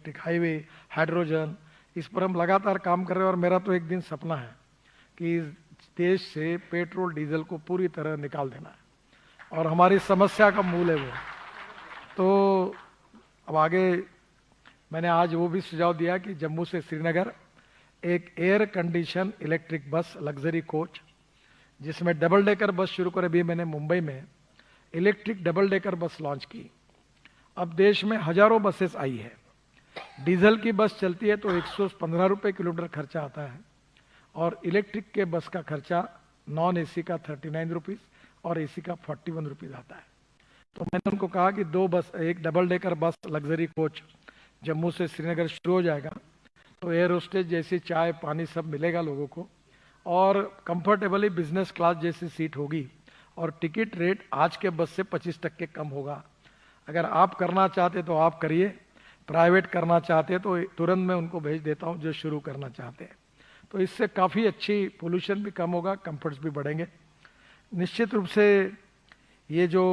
Electric highway, hydrogen, इस पर हम लगातार काम कर रहे हैं। और मेरा तो एक दिन सपना है कि इस देश से पेट्रोल डीजल को पूरी तरह निकाल देना है, और हमारी समस्या का मूल है वो। तो अब आगे मैंने आज वो भी सुझाव दिया कि जम्मू से श्रीनगर एक air condition electric bus luxury coach, जिसमें डबल डेकर बस शुरू कर, अभी मैंने मुंबई में electric double decker bus launch की। अब देश में हजारों बसेस आई है। डीजल की बस चलती है तो 115 रुपये किलोमीटर खर्चा आता है, और इलेक्ट्रिक के बस का खर्चा नॉन एसी का 39 रुपीज़ और एसी का 41 रुपीज़ आता है। तो मैंने उनको कहा कि दो बस, एक double decker bus luxury coach Jammu से श्रीनगर शुरू हो जाएगा, तो एयर होस्टेज जैसी चाय पानी सब मिलेगा लोगों को, और कंफर्टेबली बिजनेस क्लास जैसी सीट होगी, और टिकट रेट आज के बस से 25% कम होगा। अगर आप करना चाहते तो आप करिए, प्राइवेट करना चाहते तो तुरंत मैं उनको भेज देता हूं जो शुरू करना चाहते हैं। तो इससे काफ़ी अच्छी पोल्यूशन भी कम होगा, कंफर्ट्स भी बढ़ेंगे। निश्चित रूप से ये जो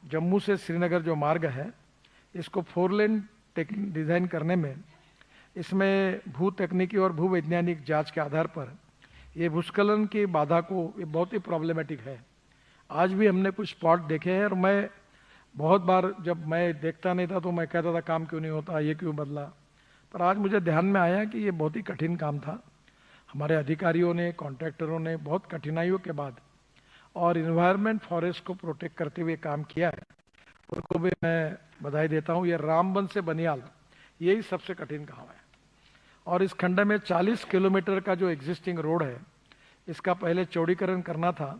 जम्मू से श्रीनगर जो मार्ग है, इसको 4 लेन डिज़ाइन करने में, इसमें भू तकनीकी और भू वैज्ञानिक जांच के आधार पर ये भूस्खलन की बाधा को, ये बहुत ही प्रॉब्लमेटिक है। आज भी हमने कुछ स्पॉट देखे हैं, और मैं बहुत बार जब मैं देखता नहीं था तो मैं कहता था काम क्यों नहीं होता, ये क्यों बदला। पर आज मुझे ध्यान में आया कि ये बहुत ही कठिन काम था। हमारे अधिकारियों ने, कॉन्ट्रैक्टरों ने बहुत कठिनाइयों के बाद और इन्वायरमेंट फॉरेस्ट को प्रोटेक्ट करते हुए काम किया है। उनको भी मैं बधाई देता हूँ। ये रामबन से बनियाल, यही सबसे कठिन काम है। और इस खंड में 40 किलोमीटर का जो एग्जिस्टिंग रोड है, इसका पहले चौड़ीकरण करना था,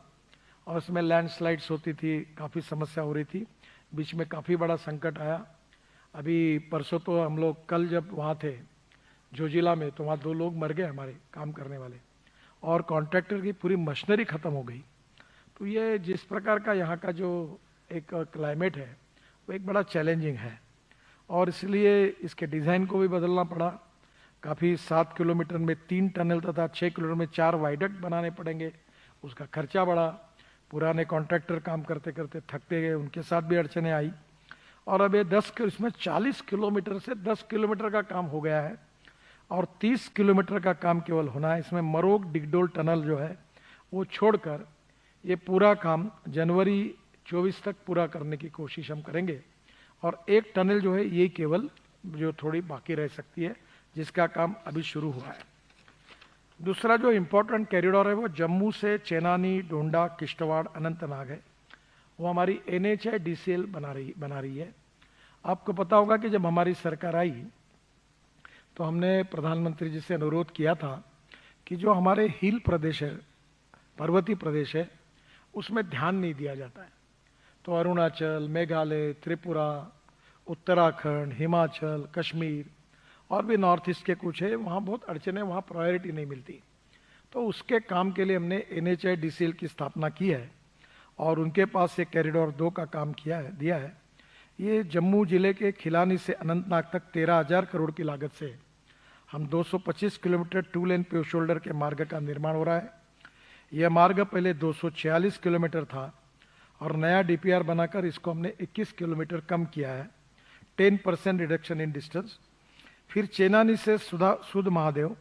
और इसमें लैंडस्लाइड्स होती थी, काफ़ी समस्या हो रही थी, बीच में काफ़ी बड़ा संकट आया। अभी परसों तो हम लोग, कल जब वहाँ थे जोजिला में, तो वहाँ 2 लोग मर गए हमारे काम करने वाले, और कॉन्ट्रैक्टर की पूरी मशीनरी खत्म हो गई। तो ये जिस प्रकार का यहाँ का जो एक क्लाइमेट है, वो एक बड़ा चैलेंजिंग है, और इसलिए इसके डिज़ाइन को भी बदलना पड़ा। काफ़ी 7 किलोमीटर में 3 टनल तथा 6 किलोमीटर में 4 वाइडक्ट बनाने पड़ेंगे, उसका खर्चा बढ़ा। पुराने कॉन्ट्रैक्टर काम करते करते थकते गए, उनके साथ भी अड़चने आई। और अब ये इसमें 40 किलोमीटर से 10 किलोमीटर का काम हो गया है, और 30 किलोमीटर का काम केवल होना है। इसमें मरोग डिगडोल टनल जो है वो छोड़कर ये पूरा काम जनवरी 24 तक पूरा करने की कोशिश हम करेंगे। और एक टनल जो है ये केवल जो थोड़ी बाकी रह सकती है, जिसका काम अभी शुरू हुआ है। दूसरा जो इम्पोर्टेंट कॉरिडोर है वो जम्मू से चेनानी, डोंडा, किश्तवाड़, अनंतनाग है। वो हमारी NHAIDCL बना रही है। आपको पता होगा कि जब हमारी सरकार आई तो हमने प्रधानमंत्री जी से अनुरोध किया था कि जो हमारे हिल प्रदेश है, पर्वतीय प्रदेश है, उसमें ध्यान नहीं दिया जाता है। तो अरुणाचल, मेघालय, त्रिपुरा, उत्तराखंड, हिमाचल, कश्मीर और भी नॉर्थ ईस्ट के कुछ है, वहाँ बहुत अड़चन है, वहाँ प्रायोरिटी नहीं मिलती। तो उसके काम के लिए हमने NHAIDCL की स्थापना की है, और उनके पास से कॉरिडोर 2 का काम दिया है। ये जम्मू जिले के खिलानी से अनंतनाग तक 13,000 करोड़ की लागत से हम 225 किलोमीटर 2 लेन पेव शोल्डर के मार्ग का निर्माण हो रहा है। यह मार्ग पहले 246 किलोमीटर था, और नया DPR बनाकर इसको हमने 21 किलोमीटर कम किया है, 10% रिडक्शन इन डिस्टेंस। फिर चेनानी से सुध महादेव,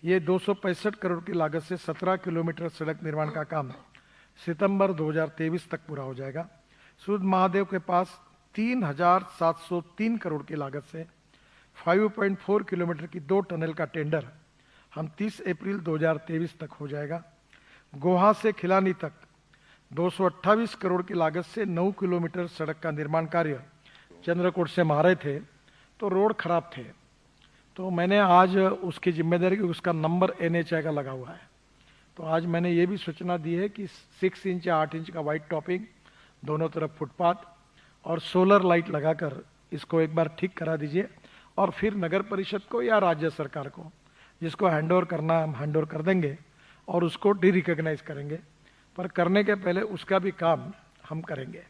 ये 265 करोड़ की लागत से 17 किलोमीटर सड़क निर्माण का काम सितंबर 2023 तक पूरा हो जाएगा। सुध महादेव के पास 3,703 करोड़ की लागत से 5.4 किलोमीटर की 2 टनल का टेंडर हम 30 अप्रैल 2023 तक हो जाएगा। गोहा से खिलानी तक 228 करोड़ की लागत से 9 किलोमीटर सड़क का निर्माण कार्य चंद्रकोट से मारे थे, तो रोड खराब थे, तो मैंने आज उसकी जिम्मेदारी, उसका नंबर NHAI का लगा हुआ है। तो आज मैंने ये भी सूचना दी है कि 6 इंच या 8 इंच का वाइड टॉपिंग, दोनों तरफ फुटपाथ और सोलर लाइट लगाकर इसको एक बार ठीक करा दीजिए, और फिर नगर परिषद को या राज्य सरकार को जिसको हैंडओवर करना है हम हैंडओवर कर देंगे, और उसको डी रिकॉग्नाइज करेंगे। पर करने के पहले उसका भी काम हम करेंगे।